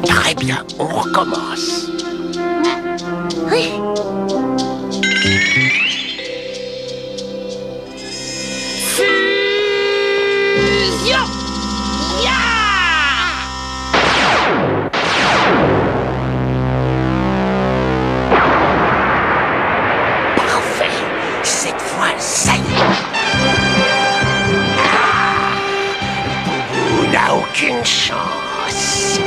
Très bien, on recommence. Oui. Fusion! Ya! Parfait! Cette fois, ça y est! Boubou n'a aucune chance!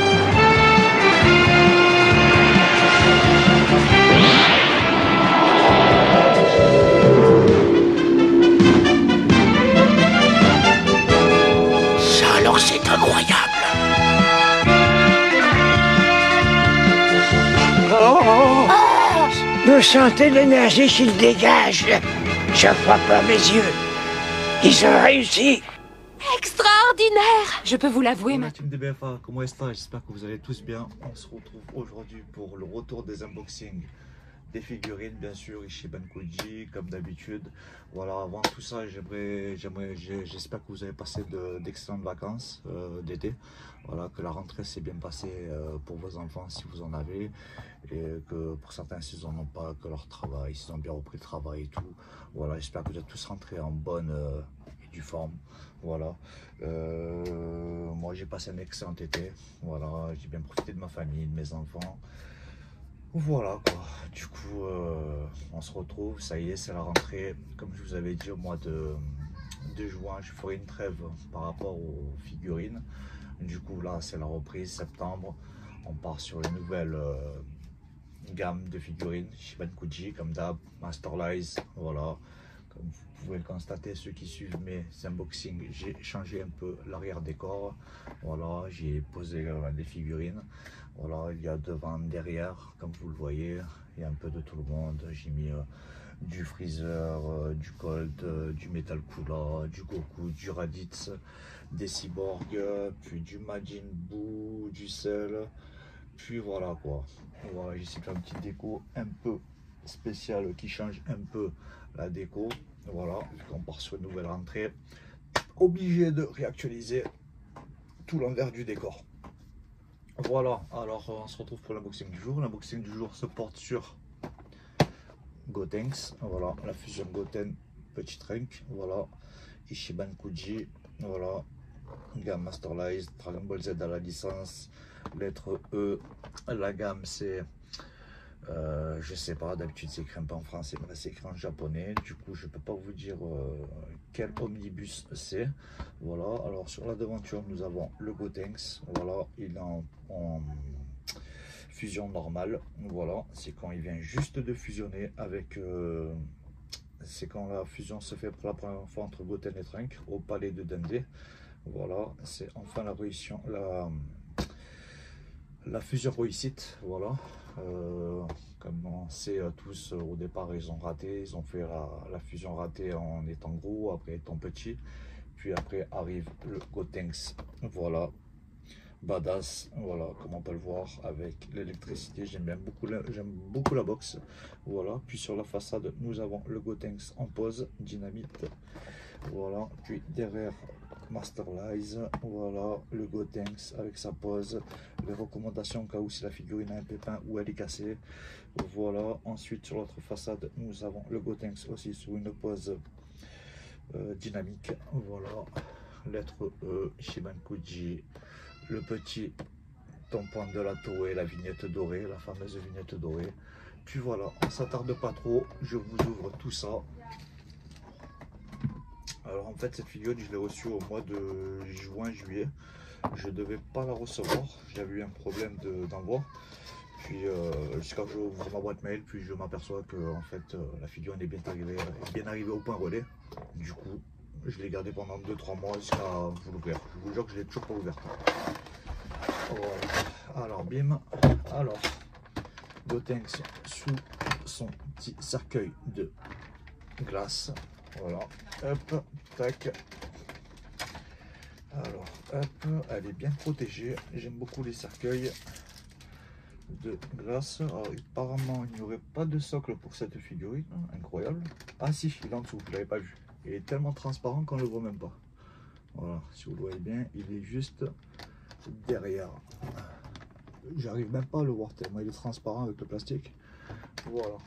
Ça alors, c'est incroyable! Vous sentez l'énergie qu'il dégage? Je crois pas mes yeux. Ils ont réussi. Extraordinaire! Je peux vous l'avouer Bonjour la maintenant. team de BFA, comment est-ce que j'espère que vous allez tous bien. On se retrouve aujourd'hui pour le retour des unboxings des figurines, bien sûr, Ichiban Koji, comme d'habitude. Voilà, avant tout ça, j'espère que vous avez passé d'excellentes vacances d'été. Voilà, que la rentrée s'est bien passée pour vos enfants si vous en avez, et que pour certains, s'ils n'en ont pas, que leur travail, s'ils ont bien repris le travail et tout. Voilà, j'espère que vous êtes tous rentrés en bonne et due forme. Voilà, moi j'ai passé un excellent été. Voilà, j'ai bien profité de ma famille, de mes enfants. Voilà quoi, du coup on se retrouve, ça y est, c'est la rentrée. Comme je vous avais dit, au mois de juin, je ferai une trêve par rapport aux figurines. Du coup là, c'est la reprise, septembre. On part sur une nouvelle gamme de figurines, Ichiban Koji, comme d'hab, Masterlize, voilà. Comme vous pouvez le constater, ceux qui suivent mes unboxings, j'ai changé un peu l'arrière décor. Voilà, j'ai posé des figurines. Voilà, il y a devant, derrière, comme vous le voyez, il y a un peu de tout le monde. J'ai mis du Freezer, du Colt, du Metal Kula, du Goku, du Raditz, des cyborgs, puis du Majin Buu, du Cell. Puis voilà quoi. Voilà, j'ai essayé de faire une petite déco un peu spéciale qui change un peu la déco. Voilà, vu qu'on part sur une nouvelle rentrée, obligé de réactualiser tout l'envers du décor. Voilà, alors on se retrouve pour l'unboxing du jour. L'unboxing du jour se porte sur Gotenks. Voilà, la fusion Goten Petit Trunk. Voilà, Ichiban Koji. Voilà, gamme Masterlize, Dragon Ball Z à la licence, lettre E. La gamme c'est je sais pas, d'habitude c'est écrit un peu en français, mais là c'est écrit en japonais. Du coup je peux pas vous dire quel omnibus c'est. Voilà, alors sur la devanture nous avons le Gotenks. Voilà, il est en fusion normale. Voilà, c'est quand il vient juste de fusionner avec c'est quand la fusion se fait pour la première fois entre Goten et Trunk au palais de Dende. Voilà, c'est enfin la fusion réussite. Voilà, comme on sait tous, au départ ils ont raté, ils ont fait la fusion ratée en étant gros, après étant petit, puis après arrive le Gotenks. Voilà, badass, voilà, comme on peut le voir avec l'électricité. J'aime beaucoup la box. Voilà, puis sur la façade nous avons le Gotenks en pose dynamite. Voilà, puis derrière Masterlize. Voilà, le Gotenks avec sa pose, les recommandations au cas où si la figurine a un pépin ou elle est cassée. Voilà, ensuite sur l'autre façade nous avons le Gotenks aussi sous une pose dynamique. Voilà, lettre E, Ichiban Koji, le petit tampon de la Toei, la vignette dorée, la fameuse vignette dorée. Puis voilà, on s'attarde pas trop, je vous ouvre tout ça. Alors en fait cette figurine je l'ai reçue au mois de juin-juillet. Je devais pas la recevoir, j'avais eu un problème d'envoi. Puis jusqu'à je ouvre ma boîte mail, puis je m'aperçois que en fait la figurine est bien arrivée au point relais. Du coup je l'ai gardée pendant 2-3 mois jusqu'à vous l'ouvrir. Je vous jure que je l'ai toujours pas ouverte. Voilà. Alors bim, alors Gotenks sous son petit cercueil de glace. Voilà, hop, tac. Alors, hop, elle est bien protégée. J'aime beaucoup les cercueils de glace. Alors, apparemment, il n'y aurait pas de socle pour cette figurine. Incroyable. Ah si, il est en dessous, je ne l'avais pas vu. Il est tellement transparent qu'on ne le voit même pas. Voilà, si vous le voyez bien, il est juste derrière. J'arrive même pas à le voir tellement il est transparent avec le plastique. Voilà.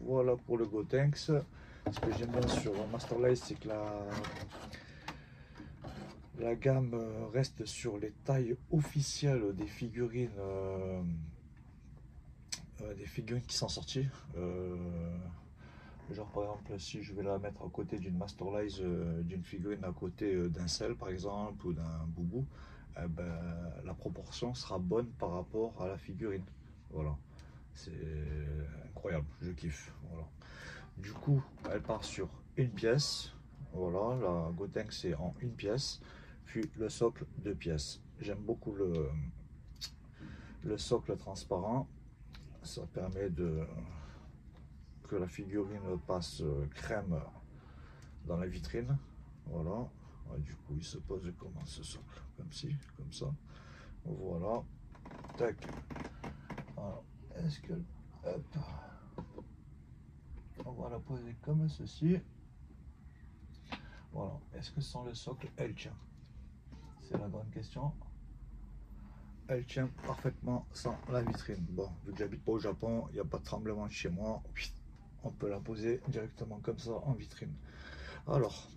Voilà pour le Gotenks. Ce que j'aime bien sur Masterlight, c'est que la gamme reste sur les tailles officielles des figurines qui sont sorties. Genre par exemple, si je vais la mettre à côté d'une Masterlight, d'une figurine à côté d'un Cell par exemple ou d'un Boubou, eh ben, la proportion sera bonne par rapport à la figurine. Voilà, c'est incroyable, je kiffe. Voilà. Du coup, elle part sur une pièce. Voilà, la Gotenks c'est en une pièce, puis le socle 2 pièces. J'aime beaucoup le socle transparent. Ça permet que la figurine passe crème dans la vitrine. Voilà. Du coup, il se pose comment ce socle? Comme ci, comme ça. Voilà. Tac. Alors, est-ce que... Hop. On va la poser comme ceci. Voilà. Est-ce que sans le socle, elle tient? C'est la grande question. Elle tient parfaitement sans la vitrine. Bon, vu que j'habite pas au Japon, il n'y a pas de tremblement de chez moi. On peut la poser directement comme ça en vitrine. Alors,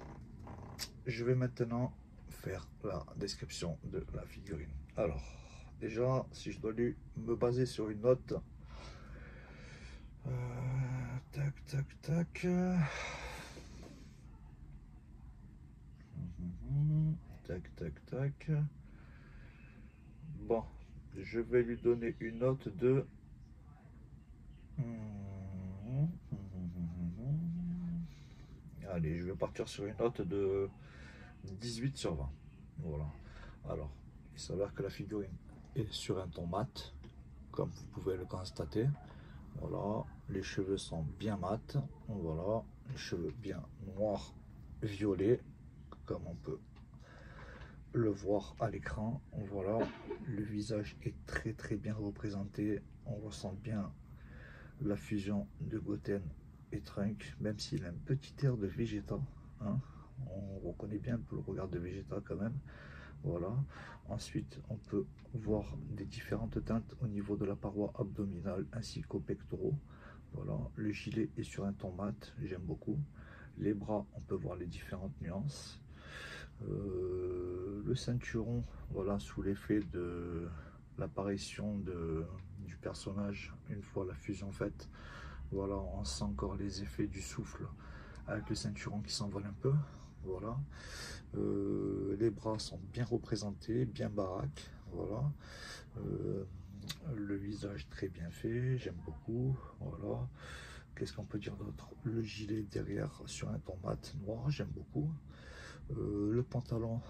je vais maintenant faire la description de la figurine. Alors, déjà, si je dois me baser sur une note, tac, tac, tac. Tac, tac, tac. Bon, je vais lui donner une note de... Allez, je vais partir sur une note de 18 sur 20. Voilà. Alors, il s'avère que la figurine est sur un ton mat, comme vous pouvez le constater. Voilà, les cheveux sont bien mat. Voilà, les cheveux bien noirs, violets, comme on peut le voir à l'écran. Voilà, le visage est très bien représenté. On ressent bien la fusion de Goten et Trunks, même s'il a un petit air de Vegeta, hein. On reconnaît bien un peu le regard de Vegeta quand même. Voilà. Ensuite, on peut voir des différentes teintes au niveau de la paroi abdominale ainsi qu'aux pectoraux. Voilà, le gilet est sur un ton mat, j'aime beaucoup. Les bras, on peut voir les différentes nuances. Le ceinturon, voilà, sous l'effet de l'apparition du personnage une fois la fusion faite. Voilà, on sent encore les effets du souffle avec le ceinturon qui s'envole un peu. Voilà, les bras sont bien représentés, bien baraques. Voilà, le visage très bien fait, j'aime beaucoup. Voilà, qu'est-ce qu'on peut dire d'autre? Le gilet derrière sur un ton mat noir, j'aime beaucoup. Le pantalon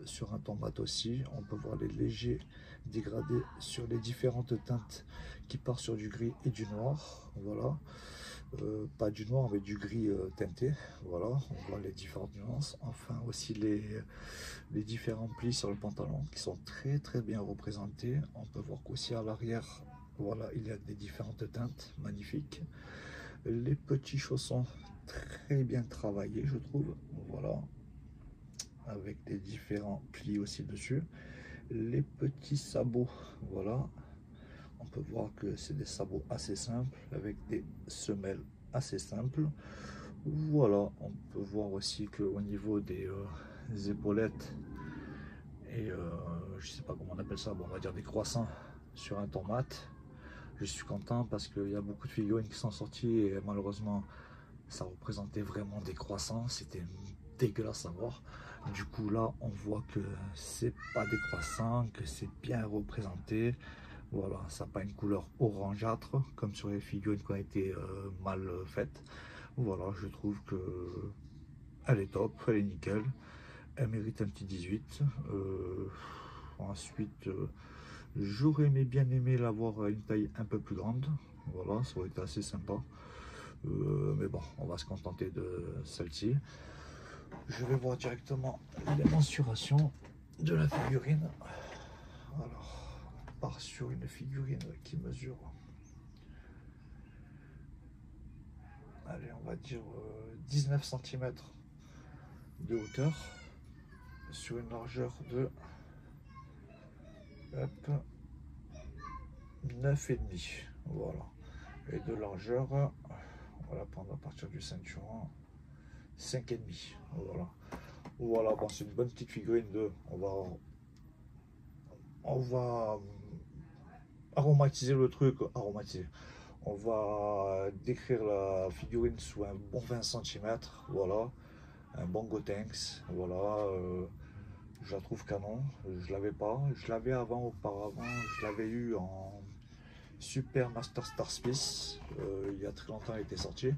sur un ton mat aussi, on peut voir les légers dégradés sur les différentes teintes qui partent sur du gris et du noir. Voilà, pas du noir mais du gris teinté. Voilà, on voit les différentes nuances. Enfin aussi les différents plis sur le pantalon qui sont très bien représentés. On peut voir qu'aussi à l'arrière, voilà, il y a des différentes teintes magnifiques. Les petits chaussons très bien travaillés, je trouve. Voilà, avec des différents plis aussi dessus. Les petits sabots, voilà, on peut voir que c'est des sabots assez simples avec des semelles assez simples. Voilà, on peut voir aussi que au niveau des épaulettes et je sais pas comment on appelle ça, bon, on va dire des croissants sur un ton mat, je suis content parce qu'il y a beaucoup de figurines qui sont sorties et malheureusement ça représentait vraiment des croissants, c'était dégueulasse à voir. Du coup là on voit que c'est pas des croissants, que c'est bien représenté. Voilà, ça n'a pas une couleur orangeâtre comme sur les figurines qui ont été mal faites. Voilà, je trouve que elle est top, elle est nickel, elle mérite un petit 18. Ensuite j'aurais bien aimé l'avoir à une taille un peu plus grande. Voilà, ça aurait été assez sympa. Mais bon, on va se contenter de celle-ci. Je vais voir directement les mensurations de la figurine. Alors, on part sur une figurine qui mesure, allez, on va dire 19 cm de hauteur, sur une largeur de Hop. 9,5. Voilà. Et de largeur, on va la prendre à partir du ceinturon. 5,5. Voilà. Voilà, bon, c'est une bonne petite figurine de. On va aromatiser le truc. Aromatiser. On va décrire la figurine sous un bon 20 cm. Voilà. Un bon Gotenks. Voilà. Je la trouve canon. Je l'avais pas. Je l'avais auparavant. Je l'avais eu en Super Master Star Space. Il y a très longtemps, elle était sortie.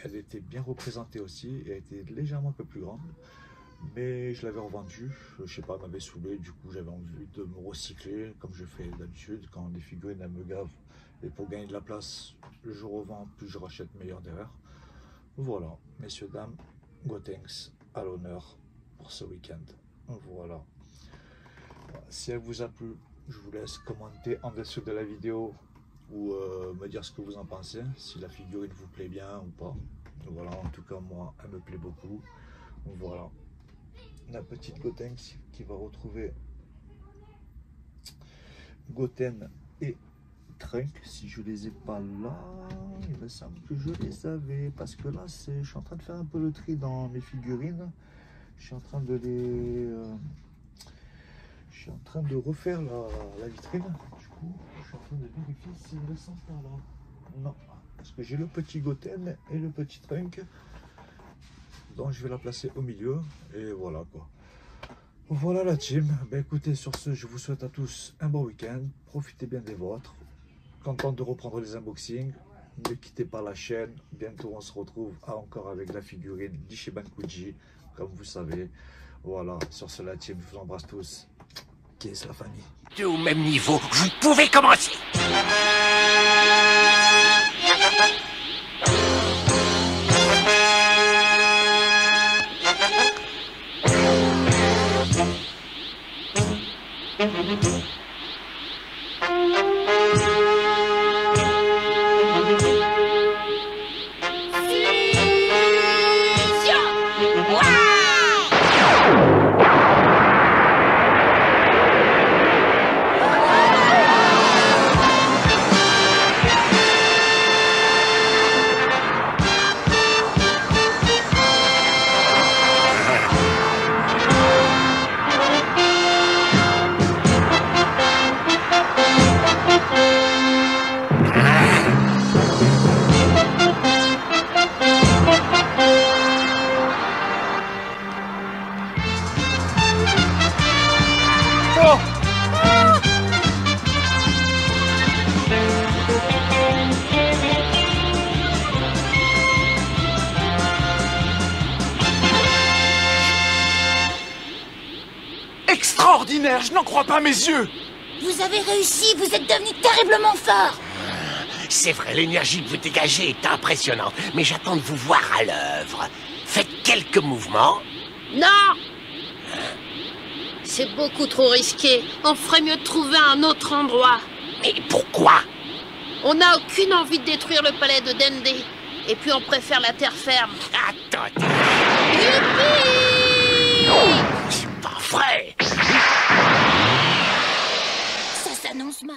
Elle était bien représentée aussi. Elle était légèrement un peu plus grande. Mais je l'avais revendue. Je sais pas, elle m'avait saoulé. Du coup, j'avais envie de me recycler comme je fais d'habitude. Quand les figurines elles me gavent. Et pour gagner de la place, je revends, plus je rachète, meilleur derrière. Voilà, messieurs, dames, Gotenks à l'honneur pour ce week-end. Voilà. Si elle vous a plu, je vous laisse commenter en dessous de la vidéo ou me dire ce que vous en pensez, si la figurine vous plaît bien ou pas. Voilà, en tout cas, moi, elle me plaît beaucoup. Voilà. La petite Gotenks qui va retrouver Goten et Trunk. Si je les ai pas là, il me semble que je les avais, parce que là je suis en train de faire un peu le tri dans mes figurines. Je suis en train de refaire la vitrine. Du coup, je suis en train de vérifier s'ils ne sont pas là. Non, parce que j'ai le petit Goten et le petit Trunk, donc je vais la placer au milieu et voilà quoi. Voilà la team. Ben écoutez, sur ce, je vous souhaite à tous un bon week-end. Profitez bien des vôtres. Content de reprendre les unboxings. Ne quittez pas la chaîne. Bientôt, on se retrouve encore avec la figurine d'Ichiban Kuji, comme vous savez. Voilà, sur ce, la team, je vous embrasse tous. Qu'est-ce la famille? Au même niveau, vous pouvez commencer. Extraordinaire, je n'en crois pas mes yeux. Vous avez réussi, vous êtes devenu terriblement fort. C'est vrai, l'énergie que vous dégagez est impressionnante, mais j'attends de vous voir à l'œuvre. Faites quelques mouvements. Non! C'est beaucoup trop risqué. On ferait mieux de trouver un autre endroit. Mais pourquoi? On n'a aucune envie de détruire le palais de Dende. Et puis on préfère la terre ferme. Attendez. Youpi! C'est pas vrai. Ça s'annonce mal.